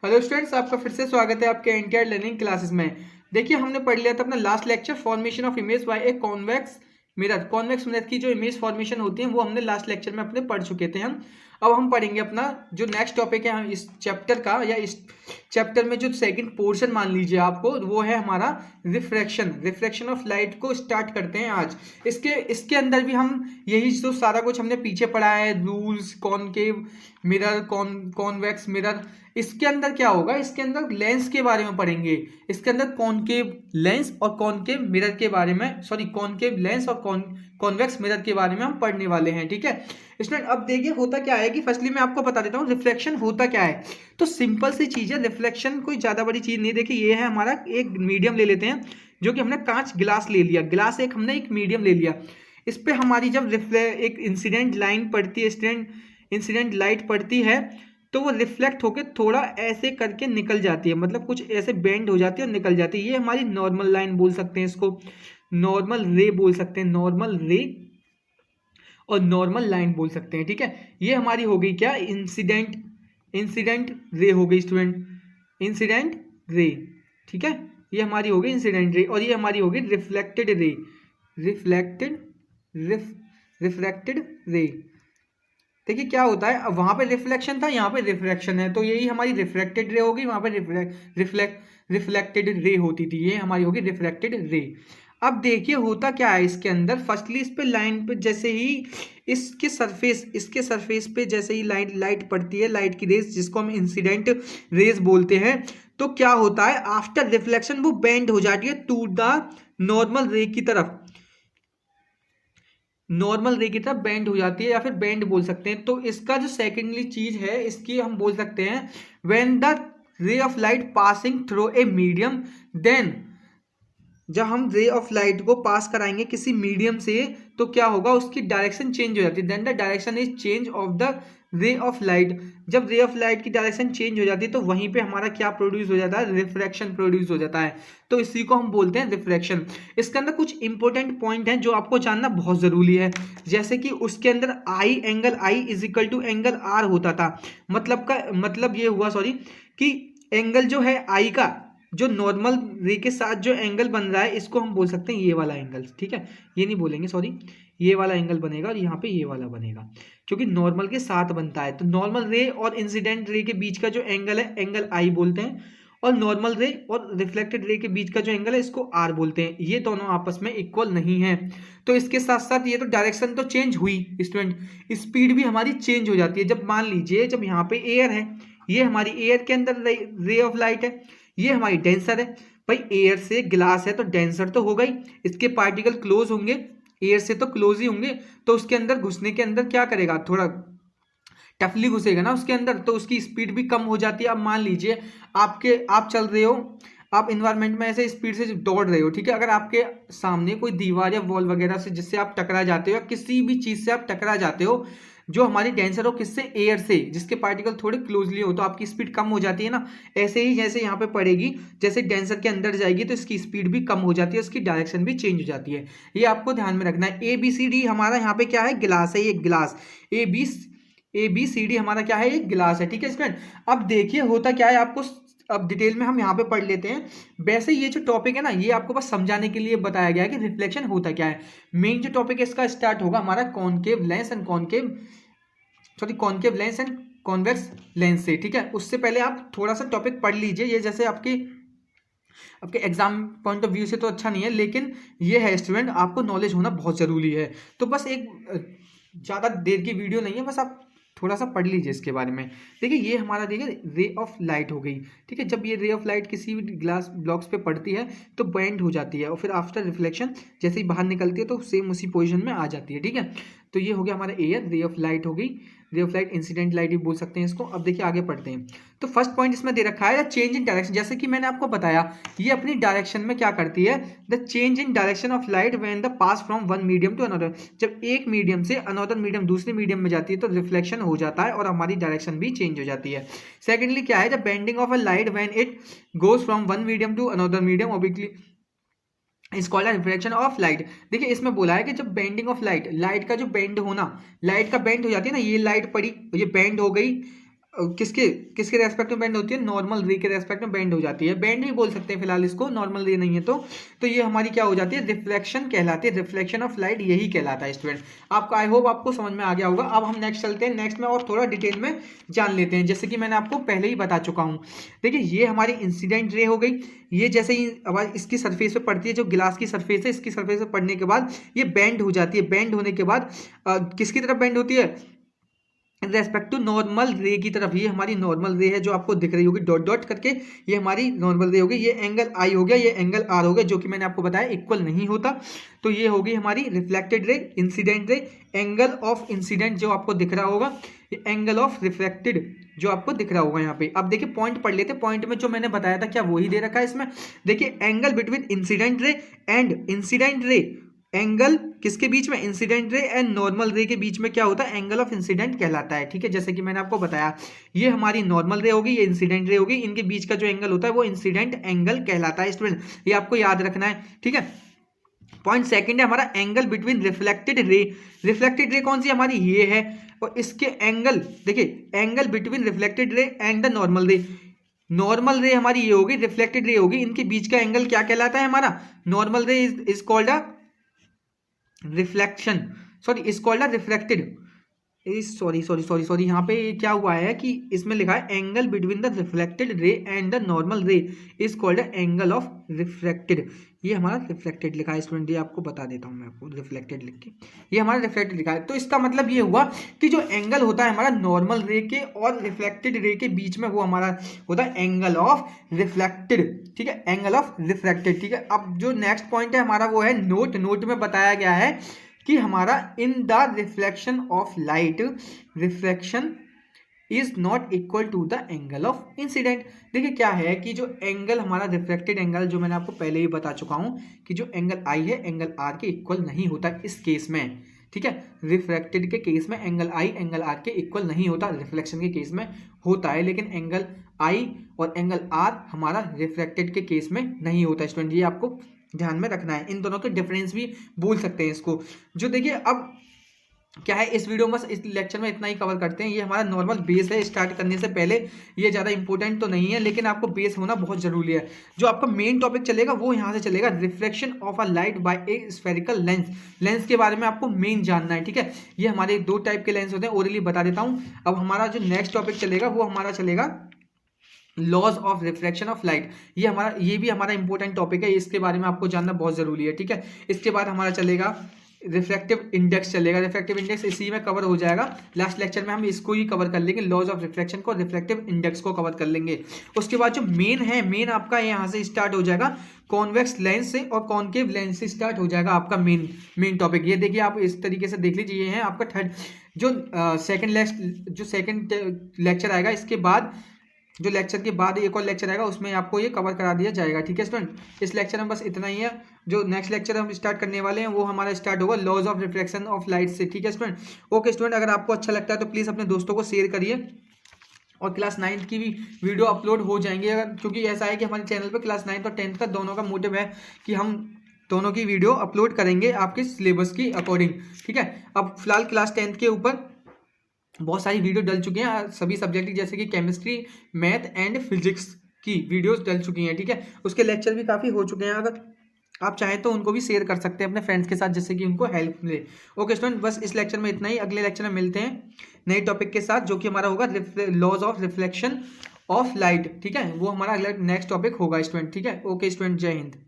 Hello students, आपका फिर से स्वागत है आपके एनटीआर लर्निंग क्लासेस में। देखिए, हमने पढ़ लिया था अपना last lecture formation of image by a convex mirror. Convex mirror की जो इमेज फॉर्मेशन होती है वो हमने लास्ट लेक्चर में अपने पढ़ चुके थे हम। अब हम पढ़ेंगे अपना जो नेक्स्ट टॉपिक है इस चैप्टर का, या इस चैप्टर में जो सेकंड पोर्शन मान लीजिए आपको, वो है हमारा रिफ्रैक्शन ऑफ लाइट को स्टार्ट करते हैं आज। इसके इसके अंदर भी हम यही जो सारा कुछ हमने पीछे पढ़ा है, rules, concave mirror, convex mirror, इसके अंदर क्या होगा, इसके अंदर लेंस के बारे में पढ़ेंगे। इसके अंदर कॉनकेव लेंस और कॉनकेव मिरर के बारे में, सॉरी, कॉनकेव लेंस और कॉन्वेक्स मिरर के बारे में हम पढ़ने वाले हैं। ठीक है स्टूडेंट, अब देखिए होता क्या है कि फर्स्टली मैं आपको बता देता हूँ रिफ्लेक्शन होता क्या है। तो सिंपल सी चीज है रिफ्लेक्शन, कोई ज्यादा बड़ी चीज नहीं। देखिए, ये है हमारा एक मीडियम ले लेते हैं, जो कि हमने कांच गिलास ले लिया, गिलास एक हमने एक मीडियम ले लिया। इस पे हमारी जब एक इंसिडेंट लाइन पड़ती है, इंसिडेंट लाइट पड़ती है, तो वो रिफ्लेक्ट होकर थोड़ा ऐसे करके निकल जाती है, मतलब कुछ ऐसे बेंड हो जाती है और निकल जाती है। ये हमारी नॉर्मल लाइन बोल सकते हैं, इसको नॉर्मल रे बोल सकते हैं, नॉर्मल रे और नॉर्मल लाइन बोल सकते हैं। ठीक है, ये हमारी हो गई क्या, इंसिडेंट रे हो गई स्टूडेंट, इंसिडेंट रे। ठीक है, ये हमारी हो गई इंसिडेंट रे, और ये हमारी हो गई reflected ray, reflected reflected ray. देखिए क्या होता है, अब वहां पे रिफ्लेक्शन था, यहाँ पे रिफ्रैक्शन है, तो यही हमारी रिफ्लेक्टेड रे होगी, वहां पे रिफ्लेक्टेड रे होती थी, ये हमारी होगी रिफ्लेक्टेड रे। अब देखिए होता क्या है इसके अंदर, फर्स्टली इस पे लाइन पे जैसे ही इसके सरफेस पे जैसे ही लाइट पड़ती है, लाइट की रेज जिसको हम इंसिडेंट रेज बोलते हैं, तो क्या होता है, आफ्टर रिफ्लेक्शन वो बेंड हो जाती है टू द नॉर्मल रे की तरफ, नॉर्मल रे की तरफ बेंड हो जाती है, या फिर बेंड बोल सकते हैं। तो इसका जो सेकेंडली चीज है इसकी हम बोल सकते हैं when the ray of light passing through a medium, then जब हम रे ऑफ लाइट को पास कराएंगे किसी मीडियम से, तो क्या होगा, उसकी डायरेक्शन चेंज हो जाती है। Then the direction is change of the ray of light. जब रे ऑफ लाइट की डायरेक्शन चेंज हो जाती है तो वहीं पे हमारा क्या प्रोड्यूस हो जाता है, रिफ्रैक्शन प्रोड्यूस हो जाता है। तो इसी को हम बोलते हैं रिफ्रैक्शन। इसके अंदर कुछ इंपॉर्टेंट पॉइंट हैं जो आपको जानना बहुत जरूरी है, जैसे कि उसके अंदर angle i is equal to angle r होता था। मतलब ये हुआ, सॉरी, कि एंगल जो है आई का, जो नॉर्मल रे के साथ जो एंगल बन रहा है, इसको हम बोल सकते हैं ये वाला एंगल। ठीक है, ये नहीं बोलेंगे, सॉरी, ये वाला एंगल बनेगा और यहाँ पे ये वाला बनेगा, क्योंकि नॉर्मल के साथ बनता है। तो नॉर्मल रे और इंसिडेंट रे के बीच का जो एंगल है, एंगल आई बोलते हैं, और नॉर्मल रे और रिफ्लेक्टेड रे के बीच का जो एंगल है, इसको आर बोलते हैं। ये दोनों आपस में इक्वल नहीं है। तो इसके साथ साथ ये तो डायरेक्शन तो चेंज हुई स्टूडेंट, स्पीड भी हमारी चेंज हो जाती है। जब मान लीजिए, जब यहाँ पे एयर है, ये हमारी एयर के अंदर रे ऑफ लाइट है, ये हमारी डेंसर है। भाई एयर से ग्लास है तो डेंसर तो होगा ही, इसके पार्टिकल क्लोज होंगे, एयर से तो क्लोज ही होंगे, तो उसके अंदर घुसने के अंदर क्या करेगा, थोड़ा टफली घुसेगा ना उसके अंदर, तो उसकी स्पीड भी कम हो जाती है। अब मान लीजिए आप चल रहे हो, आप इन्वायरमेंट में ऐसे स्पीड से दौड़ रहे हो, ठीक है, अगर आपके सामने कोई दीवार या वॉल वगैरह से जिससे आप टकरा जाते हो, या किसी भी चीज से आप टकरा जाते हो जो हमारी डेंसर हो, किससे, एयर से, जिसके पार्टिकल थोड़े क्लोजली हो, तो आपकी स्पीड कम हो जाती है ना। ऐसे ही जैसे यहाँ पे पड़ेगी, जैसे डेंसर के अंदर जाएगी तो इसकी स्पीड भी कम हो जाती है, उसकी डायरेक्शन भी चेंज हो जाती है। ये आपको ध्यान में रखना है। ABCD हमारा यहाँ पे क्या है, गिलास है, ये गिलास ABCD हमारा क्या है, ये गिलास है। ठीक है स्टूडेंट, अब देखिए होता क्या है, आपको अब डिटेल में हम यहाँ पे पढ़ लेते हैं। वैसे ये जो टॉपिक है ना, ये आपको बस समझाने के लिए बताया गया है कि रिफ्लेक्शन होता क्या है। मेन जो टॉपिक है इसका स्टार्ट होगा हमारा concave lens and concave lens and convex lens से। ठीक है, उससे पहले आप थोड़ा सा टॉपिक पढ़ लीजिए। ये जैसे आपके एग्जाम पॉइंट ऑफ व्यू से तो अच्छा नहीं है, लेकिन ये है स्टूडेंट, आपको नॉलेज होना बहुत जरूरी है। तो बस एक ज़्यादा देर की वीडियो नहीं है, बस आप थोड़ा सा पढ़ लीजिए इसके बारे में। देखिए ये हमारा, देखिए रे ऑफ लाइट हो गई। ठीक है, जब ये रे ऑफ लाइट किसी भी ग्लास ब्लॉक्स पे पड़ती है तो बेंड हो जाती है, और फिर आफ्टर रिफ्लेक्शन जैसे ही बाहर निकलती है तो सेम उसी पोजीशन में आ जाती है। ठीक है, तो ये हो गया हमारा एयर, रे ऑफ लाइट हो गई, रे ऑफ लाइट, इंसिडेंट लाइट भी बोल सकते हैं इसको। अब देखिए आगे पढ़ते हैं। तो फर्स्ट पॉइंट इसमें दे रखा है चेंज इन डायरेक्शन। जैसे कि मैंने आपको बताया, ये अपनी डायरेक्शन में क्या करती है, the change in direction of light when the pass from one medium to another. जब एक मीडियम से अनदर मीडियम, दूसरे मीडियम में जाती है तो रिफ्लेक्शन हो जाता है और हमारी डायरेक्शन भी चेंज हो जाती है। सेकेंडली क्या है, the bending of a light when it goes from one medium to another medium obliquely is called reflection of light. देखिए इसमें बोला है कि जब बेंडिंग ऑफ लाइट, लाइट का जो बेंड होना, लाइट का बेंड हो जाती है ना, ये लाइट पड़ी, ये बेंड हो गई, किसके किसके रेस्पेक्ट में बेंड होती है, नॉर्मल रे के रेस्पेक्ट में बेंड हो जाती है। बेंड नहीं बोल सकते फिलहाल इसको, नॉर्मल रे नहीं है तो ये हमारी क्या हो जाती है, रिफ्लेक्शन कहलाती है, रिफ्लेक्शन ऑफ लाइट यही कहलाता है स्टूडेंट। आपको आई होप आपको समझ में आ गया होगा। अब हम नेक्स्ट चलते हैं, नेक्स्ट में और थोड़ा डिटेल में जान लेते हैं, जैसे कि मैंने आपको पहले ही बता चुका हूँ। देखिए ये हमारी इंसिडेंट रे हो गई, ये जैसे ही अब इसकी सरफेस पे पड़ती है, जो गिलास की सरफेस है, इसकी सरफेस पे पड़ने के बाद ये बेंड हो जाती है। बेंड होने के बाद किसकी तरफ बेंड होती है, रेस्पेक्ट टू नॉर्मल रे की तरफ। ये हमारी नॉर्मल रे है जो आपको दिख रही होगी डॉट डॉट करके, ये हमारी नॉर्मल रे होगी। ये एंगल आई हो गया, ये एंगल आर हो गया, जो कि मैंने आपको बताया इक्वल नहीं होता। तो ये होगी हमारी reflected ray, incident ray. Angle of incident जो आपको दिख रहा होगा, ये एंगल ऑफ रिफ्लेक्टेड जो आपको दिख रहा होगा यहाँ पे। अब देखिए पॉइंट पढ़ लेते, पॉइंट में जो मैंने बताया था क्या वही दे रखा है इसमें। देखिए angle between incident ray and incident ray, angle किसके बीच में, इंसिडेंट रे एंड नॉर्मल रे के बीच में क्या होता है, एंगल ऑफ इंसिडेंट कहलाता है। ठीक है, जैसे कि मैंने आपको बताया ये हमारी नॉर्मल रे होगी, ये इंसिडेंट रे होगी, इनके बीच का जो एंगल होता है वो इंसिडेंट एंगल कहलाता है स्टूडेंट, ये आपको याद रखना है। ठीक है, पॉइंट सेकंड है हमारा angle between reflected ray. Reflected ray कौन सी हमारी, ये है, और इसके एंगल देखिए, angle between reflected ray and the normal रे। नॉर्मल रे हमारी ये होगी, रिफ्लेक्टेड रे होगी, इनके बीच का एंगल क्या कहलाता है हमारा, normal ray is called a reflection, sorry is called a reflected, sorry यहाँ पे क्या हुआ है कि इसमें लिखा है angle between the reflected ray and the normal ray is called angle of reflected. ये हमारा रिफ्लेक्टेड लिखा है स्टूडेंट, ये आपको बता देता हूँ मैं आपको, रिफ्लेक्टेड लिख के ये हमारा रिफ्लेक्टेड लिखा है। तो इसका मतलब ये हुआ कि जो एंगल होता है हमारा नॉर्मल रे के और रिफ्लेक्टेड रे के बीच में, वो हमारा होता है एंगल ऑफ रिफ्लेक्टेड। ठीक है, एंगल ऑफ रिफ्लेक्टेड। ठीक है, अब जो नेक्स्ट पॉइंट है हमारा वो है नोट। नोट में बताया गया है कि हमारा in the reflection of light, reflection is not equal to the angle of incident. देखिए क्या है कि जो एंगल हमारा रिफ्लेक्टेड एंगल, जो मैंने आपको पहले ही बता चुका हूं कि जो एंगल आई है एंगल आर के इक्वल नहीं होता इस केस में। ठीक है, रिफ्लेक्टेड के केस में एंगल आई एंगल आर के इक्वल नहीं होता, रिफ्लेक्शन के केस में होता है, लेकिन एंगल आई और एंगल आर हमारा रिफ्लेक्टेड के केस में नहीं होता स्टूडेंट, ये आपको ध्यान में रखना है। इन दोनों के डिफरेंस भी बोल सकते हैं इसको। जो देखिए अब क्या है, इस वीडियो में इस लेक्चर में इतना ही कवर करते हैं। ये हमारा नॉर्मल बेस है, स्टार्ट करने से पहले ये ज़्यादा इंपॉर्टेंट तो नहीं है, लेकिन आपको बेस होना बहुत जरूरी है। जो आपका मेन टॉपिक चलेगा वो यहाँ से चलेगा, reflection of a light by A spherical lens. Lens के बारे में आपको मेन जानना है। ठीक है, ये हमारे दो टाइप के लेंस होते हैं, ओरली बता देता हूँ। अब हमारा जो नेक्स्ट टॉपिक चलेगा वो हमारा चलेगा laws of reflection of light. ये भी हमारा इंपॉर्टेंट टॉपिक है, इसके बारे में आपको जानना बहुत जरूरी है। ठीक है, इसके बाद हमारा चलेगा रिफ्लेक्टिव इंडेक्स चलेगा। रिफ्लेक्टिव इंडेक्स इसी में कवर हो जाएगा, लास्ट लेक्चर में हम इसको ही कवर कर लेंगे, लॉज ऑफ रिफ्लेक्शन को, रिफ्लेक्टिव इंडेक्स को कवर कर लेंगे। उसके बाद जो मेन है, मेन आपका यहाँ से स्टार्ट हो जाएगा कॉन्वेक्स लेंस से और कॉन्केव लेंस से स्टार्ट हो जाएगा आपका मेन टॉपिक। ये देखिए आप इस तरीके से देख लीजिए, ये है आपका थर्ड जो सेकंड लेक्चर आएगा। इसके बाद जो लेक्चर के बाद एक और लेक्चर आएगा उसमें आपको ये कवर करा दिया जाएगा। ठीक है स्टूडेंट, इस लेक्चर में बस इतना ही है। जो नेक्स्ट लेक्चर हम स्टार्ट करने वाले हैं वो हमारा स्टार्ट होगा laws of reflection of light से। ठीक है स्टूडेंट, ओके स्टूडेंट, अगर आपको अच्छा लगता है तो प्लीज़ अपने दोस्तों को शेयर करिए, और क्लास 9th की भी वीडियो अपलोड हो जाएंगे, क्योंकि ऐसा है कि हमारे चैनल पर क्लास 9th और 10th का दोनों का मोटिव है कि हम दोनों की वीडियो अपलोड करेंगे आपके सिलेबस की अकॉर्डिंग। ठीक है, अब फिलहाल क्लास 10th के ऊपर बहुत सारी वीडियो डल चुकी हैं सभी सब्जेक्ट की, जैसे कि केमिस्ट्री, मैथ एंड फिजिक्स की वीडियोस डल चुकी हैं। ठीक है, उसके लेक्चर भी काफ़ी हो चुके हैं, अगर आप चाहें तो उनको भी शेयर कर सकते हैं अपने फ्रेंड्स के साथ, जिससे कि उनको हेल्प मिले। ओके स्टूडेंट, बस इस लेक्चर में इतना ही, अगले लेक्चर में मिलते हैं नए टॉपिक के साथ, जो कि हमारा होगा laws of reflection of light. ठीक है, वो हमारा अगला नेक्स्ट टॉपिक होगा स्टूडेंट। ठीक है, ओके स्टूडेंट, जय हिंद।